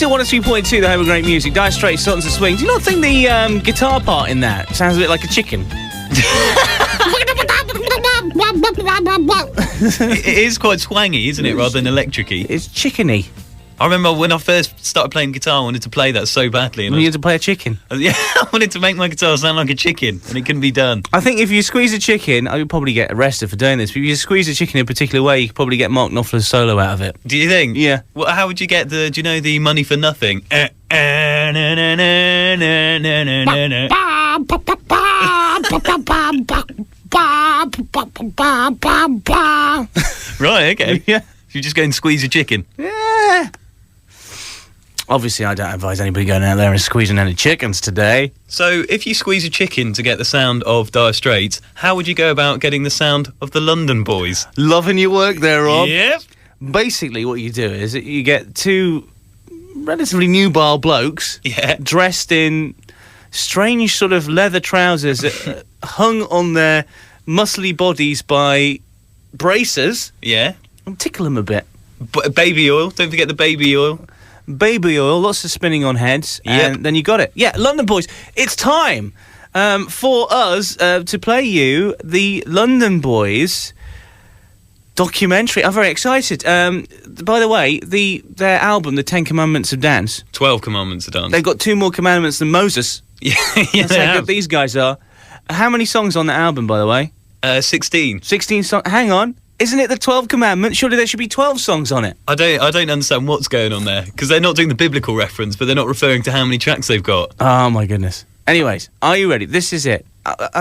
still 103.2, the home of great music. Dire Straits, Sultans of Swing. Do you not think the guitar part in that sounds a bit like a chicken? It is quite twangy, isn't it, rather than electric-y? It's chickeny. I remember when I first started playing guitar, I wanted to play that so badly. And You had to play a chicken. Yeah, I wanted to make my guitar sound like a chicken, and it couldn't be done. I think if you squeeze a chicken, I would probably get arrested for doing this, but if you squeeze a chicken in a particular way, you could probably get Mark Knopfler's solo out of it. Do you think? Yeah. Well, how would you get do you know the money for nothing? Right, okay. Yeah. You just go and squeeze a chicken. Yeah. Obviously, I don't advise anybody going out there and squeezing any chickens today. So, if you squeeze a chicken to get the sound of Dire Straits, how would you go about getting the sound of the London Boys? Loving your work there, Rob. Yep. Basically, what you do is you get two relatively nubile blokes dressed in strange sort of leather trousers hung on their muscly bodies by braces. Yeah. And tickle them a bit. Baby oil. Don't forget the baby oil. Baby oil, lots of spinning on heads, and then you got it. Yeah, London Boys, it's time for us to play you the London Boys documentary. I'm very excited. By the way, their album, The 10 Commandments of Dance. 12 Commandments of Dance. They've got 2 more commandments than Moses. Yeah, That's how good these guys are. How many songs on the album, by the way? 16. 16 songs. Hang on. Isn't it the 12 Commandments? Surely there should be 12 songs on it. I don't understand what's going on there, because they're not doing the biblical reference, but they're not referring to how many tracks they've got. Oh, my goodness. Anyways, are you ready? This is it.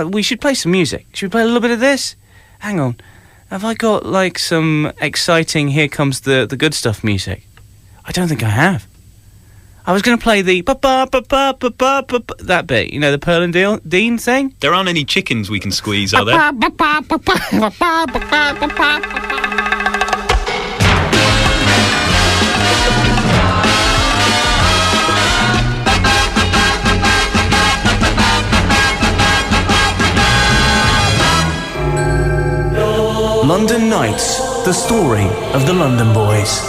We should play some music. Should we play a little bit of this? Hang on. Have I got, like, some exciting Here Comes the Good Stuff music? I don't think I have. I was going to play the that bit, you know, the Pearl and Dean thing. There aren't any chickens we can squeeze, are there? London Nights, the story of the London Boys.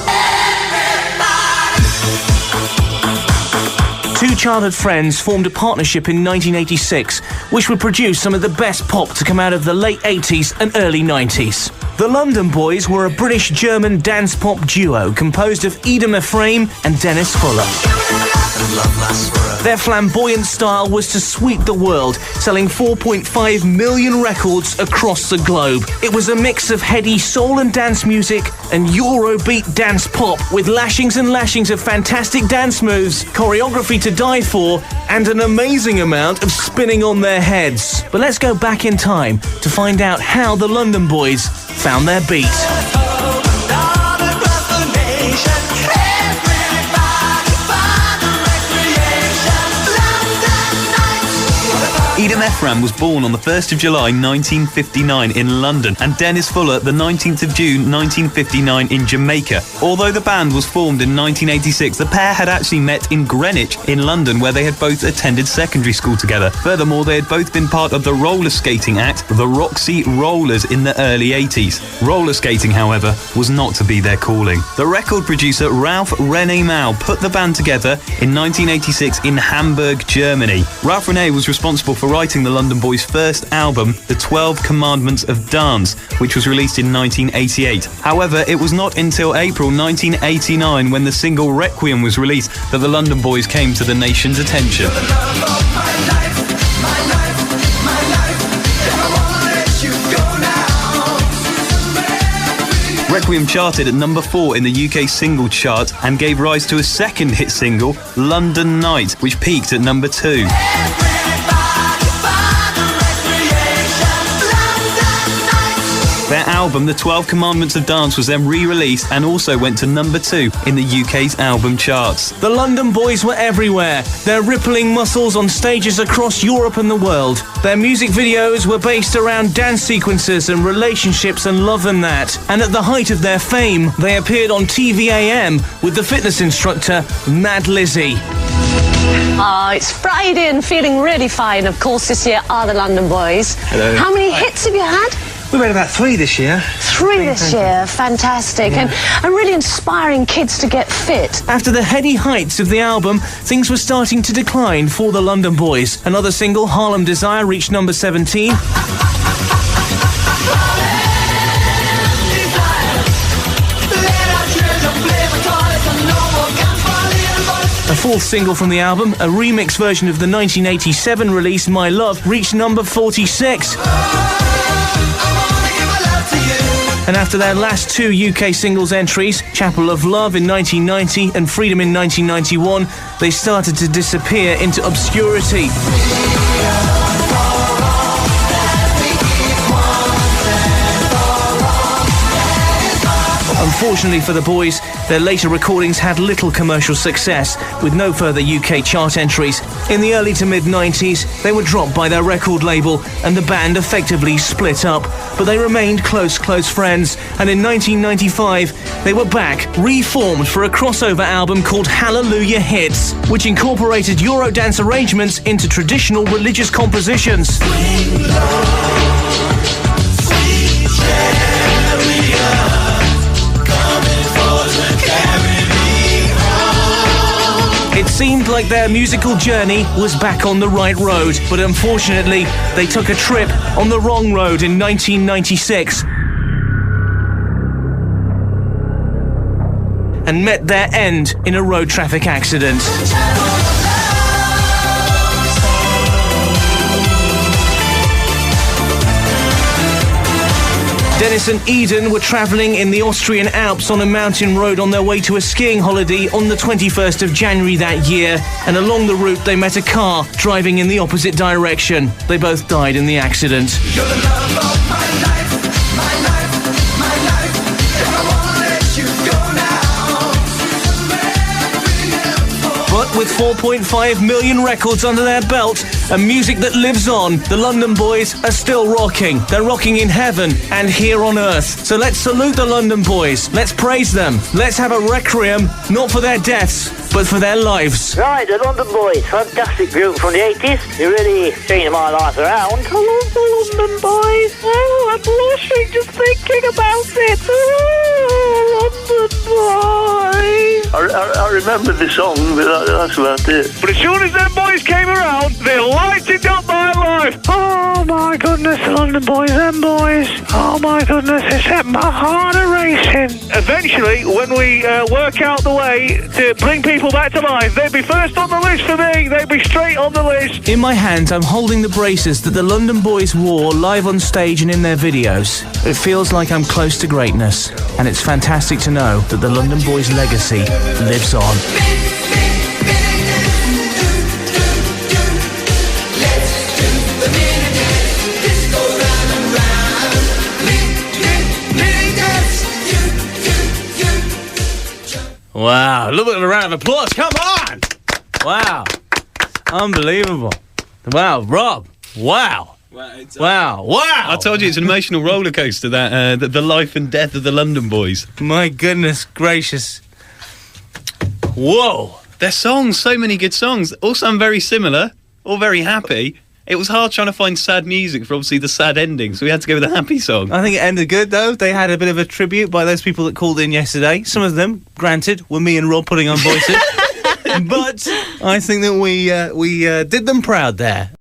Two childhood friends formed a partnership in 1986, which would produce some of the best pop to come out of the late 80s and early 90s. The London Boys were a British-German dance-pop duo composed of Edom Ephraim and Dennis Fuller. Their flamboyant style was to sweep the world, selling 4.5 million records across the globe. It was a mix of heady soul and dance music and Eurobeat dance pop with lashings and lashings of fantastic dance moves, choreography to die for, and an amazing amount of spinning on their heads. But let's go back in time to find out how the London Boys found their beat. Edom Ephraim was born on the 1st of July 1959 in London, and Dennis Fuller the 19th of June 1959 in Jamaica. Although the band was formed in 1986, the pair had actually met in Greenwich in London, where they had both attended secondary school together. Furthermore, they had both been part of the roller skating act, the Roxy Rollers, in the early 80s. Roller skating, however, was not to be their calling. The record producer Ralph Rene Mau put the band together in 1986 in Hamburg, Germany. Ralph Rene was responsible for writing the London Boys' first album, The 12 Commandments of Dance, which was released in 1988. However, it was not until April 1989, when the single Requiem was released, that the London Boys came to the nation's attention. Requiem charted at number 4 in the UK single chart and gave rise to a second hit single, London Night, which peaked at number 2. Their album, The 12 Commandments of Dance, was then re-released and also went to number 2 in the UK's album charts. The London Boys were everywhere, their rippling muscles on stages across Europe and the world. Their music videos were based around dance sequences and relationships and love and that. And at the height of their fame, they appeared on TVAM with the fitness instructor, Mad Lizzie. Oh, it's Friday and feeling really fine. Of course, this year are the London Boys. Hello. How many hits have you had? We made about 3 this year. 3 this year, fantastic. Yeah. And really inspiring kids to get fit. After the heady heights of the album, things were starting to decline for the London Boys. Another single, Harlem Desire, reached number 17. A fourth single from the album, a remix version of the 1987 release, My Love, reached number 46. And after their last 2 UK singles entries, Chapel of Love in 1990 and Freedom in 1991, they started to disappear into obscurity. Unfortunately for the boys, their later recordings had little commercial success, with no further UK chart entries. In the early to mid-90s, they were dropped by their record label, and the band effectively split up. But they remained close friends, and in 1995, they were back, reformed for a crossover album called Hallelujah Hits, which incorporated Eurodance arrangements into traditional religious compositions. It seemed like their musical journey was back on the right road, but unfortunately, they took a trip on the wrong road in 1996 and met their end in a road traffic accident. Dennis and Eden were travelling in the Austrian Alps on a mountain road on their way to a skiing holiday on the 21st of January that year, and along the route they met a car driving in the opposite direction. They both died in the accident. You're the love of my life, my life, my life, and I won't let you go now. But with 4.5 million records under their belt and music that lives on, the London Boys are still rocking. They're rocking in heaven and here on earth. So let's salute the London Boys. Let's praise them. Let's have a requiem, not for their deaths, but for their lives. Right, the London Boys, fantastic group from the 80s. They really changed my life around. I love the London Boys. Oh, I'm blushing just thinking about it. Oh, London Boys. I remember the song, but that's about it. But as soon as them boys came around, they lighted up my life. Oh my goodness, the London Boys, them boys. Oh my goodness, it set my heart a-racing. Eventually, when we work out the way to bring people back to life, they'd be first on the list for me. They'd be straight on the list. In my hand, I'm holding the braces that the London Boys wore live on stage and in their videos. It feels like I'm close to greatness, and it's fantastic to know that the London Boys' legacy lives on. Wow, a little bit of a round of applause, come on! Wow, unbelievable. Wow, Rob, wow. Wow. I told you it's an emotional roller coaster, that the life and death of the London Boys. My goodness gracious. Whoa. Their songs, so many good songs. All sound very similar, all very happy. It was hard trying to find sad music for obviously the sad ending, so we had to go with a happy song. I think it ended good, though. They had a bit of a tribute by those people that called in yesterday. Some of them, granted, were me and Rob putting on voices. But I think that we did them proud there.